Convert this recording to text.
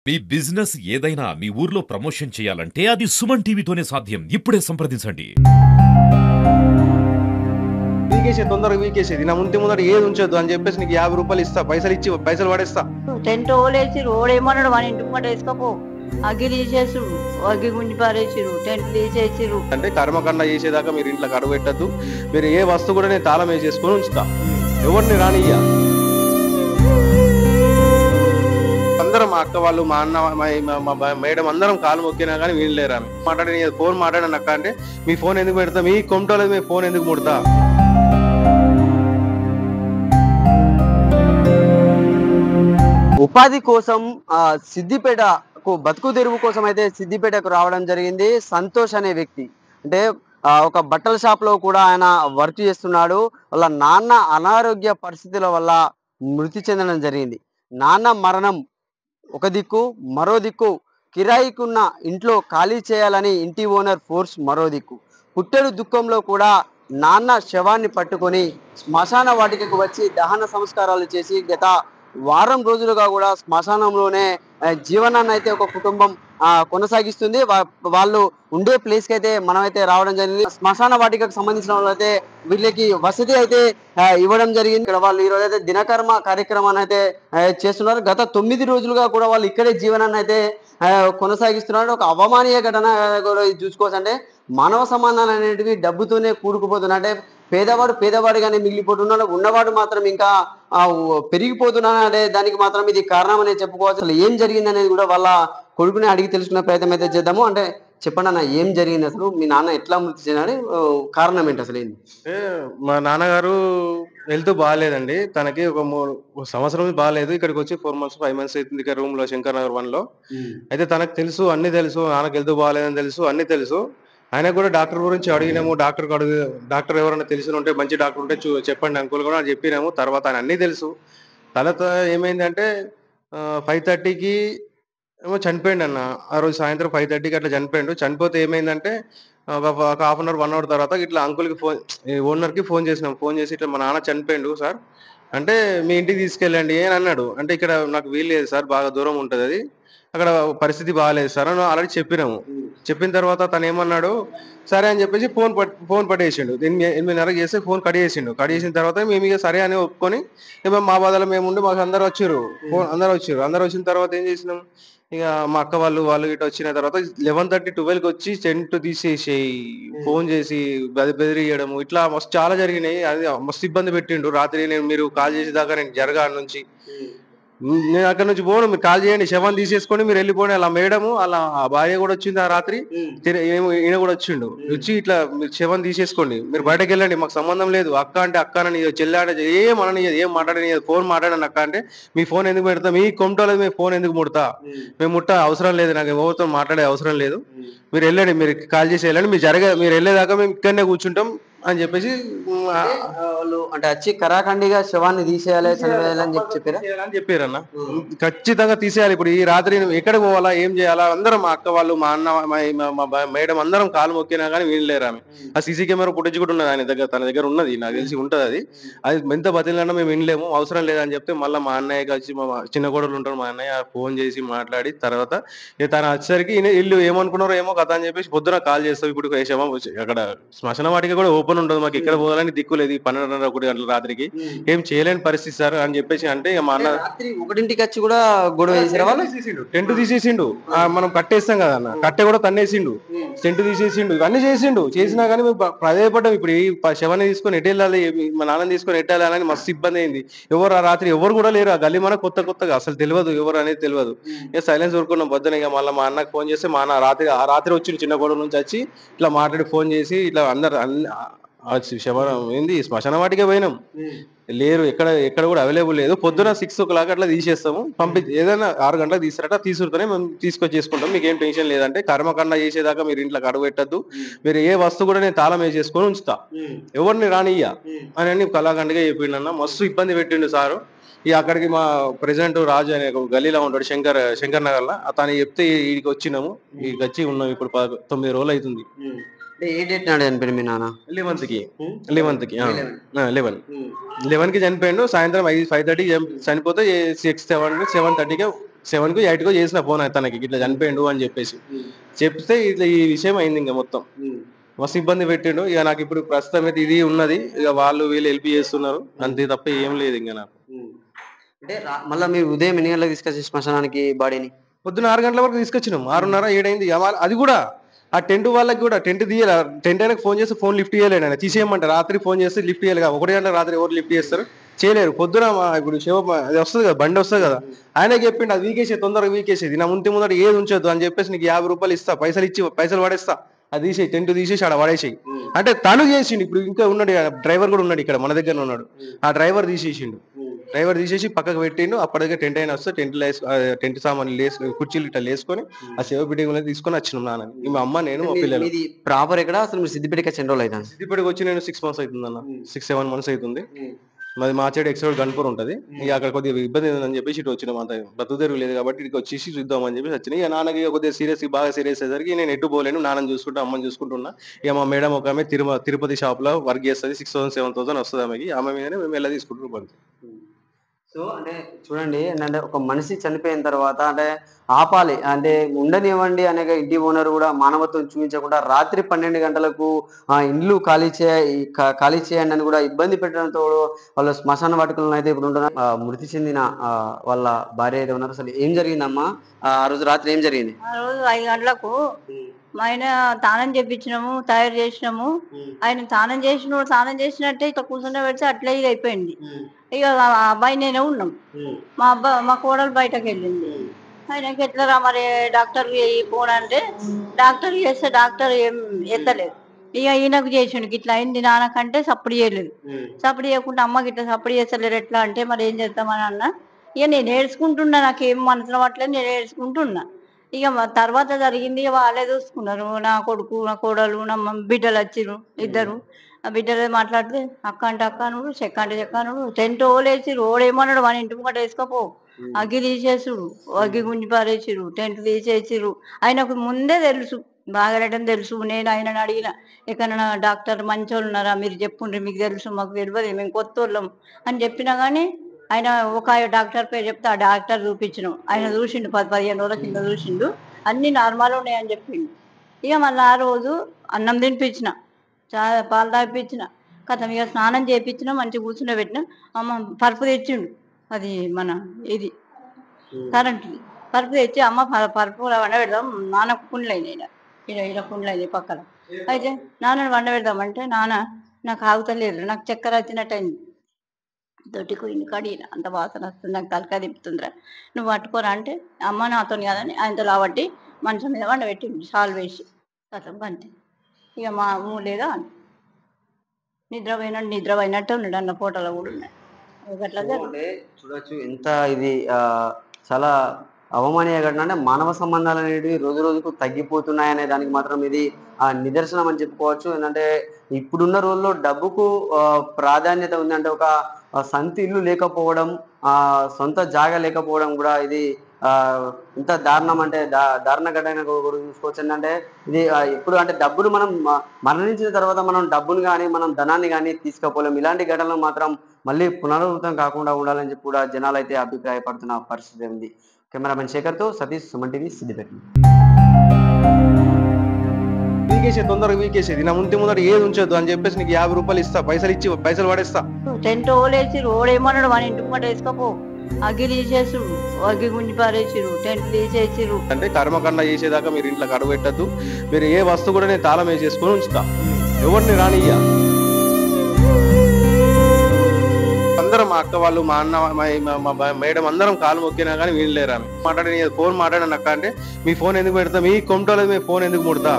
మీ business ఏదైనా మీ ఊర్లో promotion చేయాలంటే అది సుమన్ టీవీతోనే సాధ్యం. ఇప్పుడే సంప్రదించండి. వీకేసే తొందరగా వీకేసేది నా ముందర ఏది ఉంచొద్దు అని చెప్పేసి నీకు 50 రూపాయలు ఇస్తా, పైసలు ఇచ్చి పైసలు పడేస్తా. టెంట్ ఓలేసి రోడేమన్నాడు మన ఇంటికి మాట వేసుకోపో అగ్గి తీసేసిరు, అగ్గి గుంజి పారేసిరు, టెంట్ తీసేసిరు. అంటే కర్మకన్నా చేసేదాకా మీరు ఇంట్లో అడుగు పెట్టద్దు. మీరు ఏ వస్తువు కూడా నేను తాళం వేసేసుకొని ఉంచుతా, ఎవరిని రానియ్యా. అందరం మా అక్క వాళ్ళు, మా అన్న, మా మేడం అందరం కాలు మొక్కినా కానీ వీళ్ళు లేరా మాట్లాడి ఫోన్ మాట్లాడను అక్క అంటే మీ ఫోన్ ఎందుకు పెడతా, మీ కొమ్మటోలేదు మీ ఫోన్ ఎందుకు ముడతా. ఉపాధి కోసం సిద్దిపేటకు బతుకు తెరువు కోసం అయితే సిద్దిపేటకు రావడం జరిగింది. సంతోష్ అనే వ్యక్తి అంటే ఒక బట్టల షాప్ లో కూడా ఆయన వర్క్ చేస్తున్నాడు. వాళ్ళ నాన్న అనారోగ్య పరిస్థితుల వల్ల మృతి చెందడం జరిగింది. నాన్న మరణం ఒక దిక్కు, మరో దిక్కు కిరాయికున్న ఇంట్లో ఖాళీ చేయాలని ఇంటి ఓనర్ ఫోర్స్ మరో దిక్కు. పుట్టెడు దుఃఖంలో కూడా నాన్న శవాన్ని పట్టుకొని శ్మశాన వాటికకు వచ్చి దహన సంస్కారాలు చేసి గత వారం రోజులుగా కూడా శ్మశానంలోనే జీవనాన్ని అయితే ఒక కుటుంబం కొనసాగిస్తుంది. వాళ్ళు ఉండే ప్లేస్ కి అయితే మనమైతే రావడం జరిగింది. శ్మశాన వాటికకు సంబంధించిన వాళ్ళు అయితే వీళ్ళకి వసతి అయితే ఇవ్వడం జరిగింది. ఇక్కడ వాళ్ళు ఈరోజు అయితే దినకర్మ కార్యక్రమాన్ని అయితే చేస్తున్నారు. గత 9 రోజులుగా కూడా వాళ్ళు ఇక్కడే జీవనాన్ని అయితే కొనసాగిస్తున్నారు. ఒక అవమానీయ ఘటన కూడా చూసుకోవచ్చు. అంటే మానవ సంబంధాలు అనేటివి డబ్బుతోనే కూడుకుపోతున్నాయి. అంటే పేదవాడు పేదవాడిగానే మిగిలిపోతున్నాడు, ఉన్నవాడు మాత్రం ఇంకా పెరిగిపోతున్నాడు. అంటే దానికి మాత్రం ఇది కారణం అనేది చెప్పుకోవచ్చు. అసలు ఏం జరిగింది అనేది కూడా వాళ్ళ కొడుకుని అడిగి తెలుసుకునే ప్రయత్నం అయితే చేద్దాము. అంటే చెప్పండి అన్న, ఏం జరిగింది, అసలు మీ నాన్న ఎట్లా మృతి చెందాడు, కారణం ఏంటి అసలు ఏంటి? మా నాన్నగారు హెల్త్ బాగాలేదండి. తనకి ఒక సంవత్సరం బాగాలేదు. ఇక్కడికి వచ్చి 4 months 5 months అవుతుంది ఇక్కడ రూమ్ లో, శంకర్ నగర్ 1 లో. అయితే తనకు తెలుసు, అన్ని తెలుసు, నాన్నకి హెల్త్ బాగాలేదని తెలుసు, అన్ని తెలుసు. ఆయన కూడా డాక్టర్ గురించి అడిగినాము. డాక్టర్ ఎవరైనా తెలిసిన ఉంటే, మంచి డాక్టర్ ఉంటే చెప్పండి అంకుల్ కూడా చెప్పినాము. తర్వాత ఆయన అన్ని తెలుసు. తర్వాత ఏమైందంటే 5:30కి ఏమో చనిపోయిండు అన్న. ఆ రోజు సాయంత్రం 5:30కి అట్లా చనిపోయిండు. చనిపోతే ఏమైందంటే ఒక హాఫ్ అన్ అవర్ 1 అవర్ తర్వాత ఇట్లా అంకుల్కి ఓనర్ కి ఫోన్ చేసినాం. ఫోన్ చేసి ఇట్లా మా నాన్న చనిపోయిండు సార్ అంటే, మీ ఇంటికి తీసుకెళ్ళండి అని అన్నాడు. అంటే ఇక్కడ నాకు వీలు లేదు సార్, బాగా దూరం ఉంటుంది అది, అక్కడ పరిస్థితి బాగాలేదు సార్ అని ఆల్రెడీ చెప్పినాము. చెప్పిన తర్వాత తను ఏమన్నాడు, సరే అని చెప్పేసి ఫోన్ పట్టేసిండు. 8:30కి చేస్తే ఫోన్ కట్ చేసిండు. కట్ చేసిన తర్వాత మేము ఇక సరే అని ఒప్పుకొని ఇక మా బాధలో మేము ఉండి మాకు అందరు వచ్చారు. అందరు వచ్చిన తర్వాత ఏం చేసినాం, ఇక మా అక్క వాళ్ళు ఇటు వచ్చిన తర్వాత 11:30 12కి వచ్చి టెంట్ తీసేసేయి, ఫోన్ చేసి బెదిరియడము, ఇట్లా మస్తు చాలా జరిగినాయి. అది మస్తు ఇబ్బంది పెట్టిండు. రాత్రి మీరు కాల్ చేసేదాకా నేను జరగా నుంచి నేను అక్కడ నుంచి పోను, మీరు కాల్ చేయండి, శవం తీసేసుకొని మీరు వెళ్ళిపోండి. అలా మేడము అలా ఆ భార్య కూడా వచ్చింది. ఆ రాత్రి ఈయన కూడా వచ్చిండు. వచ్చి ఇట్లా మీరు శవం తీసేసుకోండి, మీరు బయటకు వెళ్ళండి, మాకు సంబంధం లేదు. అక్క అంటే అక్కనని, చెల్లాడ ఏం మాట్లాడని, ఫోన్ మాట్లాడని అక్క అంటే మీ ఫోన్ ఎందుకు పెడతా, మీ కొమ్మటోలేదు మీ ఫోన్ ఎందుకు ముడతా, మేము ముట్ట అవసరం లేదు, నాకు ఎవరితో మాట్లాడే అవసరం లేదు, మీరు వెళ్ళండి, మీరు కాల్ చేసి వెళ్ళండి, మీరు వెళ్ళేదాకా మేము ఇక్కడనే కూర్చుంటాం అని చెప్పేసి వాళ్ళు అంటే వచ్చి కరాఖండిగా శవాన్ని తీసేయాలి అని చెప్పారన్న. ఖచ్చితంగా తీసేయాలి. ఇప్పుడు ఈ రాత్రి ఎక్కడికి పోవాలా, ఏం చేయాలా, అందరం మా అక్క వాళ్ళు, మా అన్న, మా మేడం అందరం కాలు మొక్కినా కానీ వీళ్ళు లేరు. ఆమె ఆ సీసీ కెమెరా ఫుటేజ్ కూడా ఉన్నది ఆయన దగ్గర, తన దగ్గర ఉన్నది, నాకు తెలిసి ఉంటది. అది ఎంత బతిలన్నా మేము వినలేము, అవసరం లేదని చెప్తే మళ్ళీ మా అన్నయ్యకి వచ్చి, మా చిన్న కోడలు ఉంటారు, మా అన్నయ్య ఫోన్ చేసి మాట్లాడి తర్వాత తను వచ్చేసరికి ఇల్లు ఏమనుకున్నారో ఏమో కథ అని చెప్పేసి పొద్దున కాల్ చేస్తాం. ఇప్పుడు అక్కడ శ్మశాన వాటికి కూడా ఓపెన్ ఉండదు, మాకు ఇక్కడ పోవాలని దిక్కు లేదు. 12:30 1 గంటల రాత్రికి ఏం చేయలేని పరిస్థితి సార్ అని చెప్పేసి అంటే, మా అన్న రాత్రి 1ంటికి వచ్చి కూడా గొడవ చేసారు. వాళ్ళు టెంట్ తీసేసిండు. మనం కట్టేస్తాం కదా అన్న, కట్టె కూడా తన్నేసిండు, టెంట్ తీసేసిండు, ఇవన్నీ చేసినా కానీ మేము ప్రదేపడ్డాం. ఇప్పుడు ఈ శవాన్ని తీసుకొని ఎటు వెళ్ళాలి, మా నాన్నని తీసుకొని ఎటు వెళ్ళాలని మస్తు ఇబ్బంది అయింది. ఎవరు ఆ రాత్రి ఎవరు కూడా లేరు. ఆ గల్లీ మన కొత్తగా అసలు తెలియదు, ఎవరు అనేది తెలియదు. ఇక సైలెన్స్ ఊరుకున్నాం. పొద్దున ఇక మళ్ళీ మా అన్నకు ఫోన్ చేస్తే మా అన్న రాత్రి వచ్చి చిన్న గొడవ నుంచి వచ్చి ఇట్లా మాట్లాడి ఫోన్ చేసి ఇట్లా అందరు శవరం ఏంది శ్మశాన వాటికే పోయినాం, లేరు, ఎక్కడ కూడా అవైలబుల్ లేదు. పొద్దున 6 o'clock అట్లా తీసేస్తాము, ఏదైనా 6 గంటలకు తీస్తారట, తీసుకుంటేనే మేము తీసుకొచ్చేసుకుంటాం, మీకు ఏం టెన్షన్ లేదంటే కర్మకన్నా చేసేదాకా మీరు ఇంట్లో అడుగు పెట్టద్దు, మీరు ఏ వస్తువు కూడా నేను తాళం వేసేసుకొని ఉంచుతా, ఎవరిని రానియ్యా అని కళాఖండిగా చెప్పిండన్న. మస్తు ఇబ్బంది పెట్టిండు సారు. ఇక అక్కడికి మా ప్రెసిడెంట్ రాజు అనే ఒక గల్లీలో ఉంటాడు, శంకర్ నగర్ లో, తను చెప్తే ఈడికి వచ్చినాము. ఈ గచ్చి ఉన్నాం ఇప్పుడు 9 రోజులు అవుతుంది. ఏ డేట్ నాడు చనిపోయింది మీ నాన్న? 11th కి 11కి చనిపోయిండు. సాయంత్రం 5:30కి చనిపోతే 7:30కి 7కో 8కో చేసిన ఫోన్ తనకి ఇట్లా చనిపోయిండు అని చెప్పేసి చెప్తే ఇట్లా ఈ విషయం అయింది. ఇంకా మొత్తం మస్తు ఇబ్బంది పెట్టిండు. ఇక నాకు ఇప్పుడు ప్రస్తుతం అయితే ఇది ఉన్నది, ఇక వాళ్ళు వీళ్ళు హెల్ప్ చేస్తున్నారు, అంతే తప్ప ఏం లేదు ఇంకా నాకు. అంటే మళ్ళీ మీరు ఉదయం ఎన్ని గంటలకు తీసుకొచ్చి శ్మశానానికి బాడీని? పొద్దున 6 గంటల వరకు తీసుకొచ్చినాం, 6:30 7 అయింది. అది కూడా ఆ టెంట్ వాళ్ళకి కూడా టెంట్ తీయాలి. టెంట్ ఆయనకు ఫోన్ చేస్తే ఫోన్ లిఫ్ట్ చేయలేడు, ఆయన తీసేయమంటారు. రాత్రి ఫోన్ చేస్తే లిఫ్ట్ చేయాలి. 1 గంట రాత్రి ఎవరు లిఫ్ట్ చేస్తారు, చేయలేరు. పొద్దున ఇప్పుడు అది వస్తుంది కదా, బండి వస్తుంది కదా, ఆయన చెప్పిండు అది వీకేసేది, తొందరగా వీకేసేది, నా ముందు ఏది ఉంచొద్దు అని చెప్పేసి నీకు 50 రూపాయలు ఇస్తా, పైసలు పడేస్తా, అది తీసేయి, టెంట్ తీసేసి ఆడ పడేసేయి అంటే తను చేసిండు. ఇప్పుడు ఇంకా ఉన్నాడు డ్రైవర్ కూడా ఉన్నాడు, ఇక్కడ మన దగ్గర ఉన్నాడు. ఆ డ్రైవర్ తీసేసి పక్కకు పెట్టిండు. అప్పటికే టెంట్ అయినా వస్తే టెంట్ సామాన్లు కుర్చీలు ఇట్లా వేసుకొని ఆ సేవ బిడ్డ తీసుకొని వచ్చినాం నాన్న, మా అమ్మ, నేను, మా పిల్లలు. ప్రాపర్ ఎక్కడ అసలు మీరు సిద్దిపేటకి ఎన్ని రోజులు అవుతుంది? సిద్దిపేటకి వచ్చి నేను 6 months అవుతుంది అన్న, 6-7 months అవుతుంది. మాది మార్చేడు ఎక్స్రోడ్ గన్పూర్ ఉంటుంది. ఇక అక్కడ కొద్దిగా ఇబ్బంది ఉందని చెప్పేసి ఇటు వచ్చినాం. అంత బతుకుదెరువు లేదు కాబట్టి ఇక్కడికి వచ్చేసి చూద్దామని చెప్పేసి వచ్చినాయి. ఇక నాన్నకి కొద్దిగా బాగా సీరియస్ అయ్యేసరికి నేను ఎటు పోలేను, నాన్నని చూసుకుంటూ అమ్మని చూసుకుంటున్నా. ఇక మా మేడం ఒక ఆమె తిరుపతి షాప్ లో వర్క్ చేస్తుంది, 6,000-7,000 వస్తుంది ఆమెకి. ఆమె మీదనే మేము ఎలా తీసుకుంటున్నాం. సో అంటే చూడండి, ఏంటంటే ఒక మనిషి చనిపోయిన తర్వాత అంటే ఆపాలి, అంటే ఉండనివ్వండి అనే ఇంటి ఓనర్ కూడా మానవత్వం చూపించకుండా రాత్రి 12 గంటలకు ఇండ్లు ఖాళీ చేయండి అని కూడా ఇబ్బంది పెట్టడంతో వాళ్ళు శ్మశాన వాటికలను అయితే ఇప్పుడు ఉంటున్నారు. మృతి చెందిన వాళ్ళ భార్య అయితే ఉన్నారు. అసలు ఏం జరిగిందమ్మా ఆ రోజు రాత్రి, ఏం జరిగింది? ఆ రోజు 5 గంటలకు మా ఆయన తానం చేపించినాము, తయారు చేసినాము. ఆయన తానం చేసినట్టే ఇట్లా కూర్చుంటే పెడితే అట్లే ఇది అయిపోయింది. ఇక ఆ అబ్బాయి నేనే ఉన్నాం. మా కోడలు బయటకు వెళ్ళింది. ఆయనకి ఎట్లా మరి డాక్టర్ ఫోన్ అంటే డాక్టర్ చేస్తే డాక్టర్ ఏం ఎత్తలేదు. ఇక ఈయనకు చేసిండు, ఇట్లా అయింది నాన్నకంటే సప్పుడు చేయలేదు. సప్పుడు చేయకుండా అమ్మకి ఇట్లా సప్పుడు చేస్తలేరు ఎట్లా అంటే మరి ఏం చేద్దామని అన్న. ఇక నేను ఏడ్చుకుంటున్నా, నాకేం మనసులో పట్టలేదు, నేను ఏడ్చుకుంటున్నా. ఇక తర్వాత జరిగింది, వాళ్ళే చూసుకున్నారు. నా కొడుకు, నా కోడలు, నా బిడ్డలు వచ్చిర్రు ఇద్దరు. ఆ బిడ్డలు మాట్లాడితే అక్క అంటే అక్క అనుడు, చెక్క అంటే చెక్క అనుడు. టెంట్ ఓలేసిరు, ఓడేమన్నాడు మన ఇంటి ముంగట వేసుకోపో, అగ్గి తీసేసుడు, అగ్గి గుంజి పారేసిరు, టెంట్ తీసేసిరు. ఆయనకు ముందే తెలుసు, బాగాలేటని తెలుసు. నేను ఆయనను అడిగిన, ఎక్కడన్నా డాక్టర్ మంచోళ్ళు ఉన్నారా మీరు చెప్పుండ్రి, మీకు తెలుసు, మాకు తెలియదు, మేము కొత్త వాళ్ళం అని చెప్పినా కానీ ఆయన ఒక డాక్టర్ పేరు చెప్తే ఆ డాక్టర్ చూపించినాం. ఆయన చూసిండు, 10-15 రోజుల కింద చూసిండు, అన్ని నార్మల్ ఉన్నాయని చెప్పిండు. ఇక మళ్ళీ ఆ రోజు అన్నం తినిపించిన, పాలు తాగిపించిన, కథం ఇక స్నానం చేయించిన, మంచిగా కూర్చుని పెట్టినాం. అమ్మ పరుపు తెచ్చిండు, అది మన ఇది కరెంట్ది పరుపు తెచ్చి, అమ్మ పరుపు వండ పెడదాం, నాన్నకు కుండ్లు అయినాయి, ఇలా కుండ్లు అయినాయి పక్కన. అయితే నాన్నని వండ పెడదామంటే నాన్న నాకు ఆగుతలేదు, నాకు చక్కెర వచ్చినట్టు అయింది, దొడ్డికి ఇన్ని కడిగిన, అంత వాసన వస్తుంది, నాకు తలకాయ తిప్పుతుందిరా, నువ్వు పట్టుకోరా అంటే అమ్మ నాతో కాదని ఆయనతో లాబట్టి మంచం మీద వండబెట్టింది, షాల్ వేసి కథం అంతే. ఇక మా లేదా నిద్ర పోయినట్టు ఉన్నాడు, అన్న ఫోటోలో కూడా ఉన్నాయి. చూడొచ్చు ఎంత ఇది చాలా అవమానీయ ఘటన. అంటే మానవ సంబంధాలు అనేవి రోజు రోజుకు తగ్గిపోతున్నాయనే దానికి మాత్రం ఇది నిదర్శనం అని చెప్పుకోవచ్చు. ఏంటంటే ఇప్పుడున్న రోజుల్లో డబ్బుకు ప్రాధాన్యత ఉంది. అంటే ఒక సొంత ఇల్లు లేకపోవడం, సొంత జాగా లేకపోవడం కూడా ఇది ఇంత దారుణం, అంటే దారుణ ఘటన కూడా చూసుకోవచ్చు. ఏంటంటే ఇది ఇప్పుడు అంటే డబ్బులు మనం మరణించిన తర్వాత మనం డబ్బును కానీ మనం ధనాన్ని కానీ తీసుకపోలేం. ఇలాంటి ఘటనలు మాత్రం మళ్ళీ పునరావృతం కాకుండా ఉండాలని చెప్పి కూడా జనాలు అయితే అభిప్రాయపడుతున్న పరిస్థితి ఉంది. కెమెరామెన్ శేఖర్తో సతీష్, సుమన్ టీవీ, సిద్దిపేట. తొందరగా వీకేసేది, నా ముందర ఏది ఉంచొద్దు అని చెప్పేసి నీకు 50 రూపాయలు ఇస్తా, పైసలు పడేస్తా. టెంట్ ఓలేసిరు, ఓడేమన్నాడు మన ఇంటి ముంగట వేసుకోపో, అగ్గి తీసేసుడు, అగ్గి గుంజి పారేసిరు, టెంట్ తీసేసిరు. అంటే కర్మకండ చేసేదాకా మీరు ఇంట్లో అడుగు పెట్టద్దు, మీరు ఏ వస్తువు కూడా నేను తాళం వేసేసుకొని ఉంచుతా, ఎవరిని రానియ్యా. అందరం మా అక్క వాళ్ళు, మా అన్న, మా మేడం అందరం కాలు మొక్కినా కానీ వీళ్ళు లేరా. ఫోన్ మాట్లాడాను అక్క అంటే మీ ఫోన్ ఎందుకు పెడతా, మీ కొంటోలేదు మీ ఫోన్ ఎందుకు ముడతా.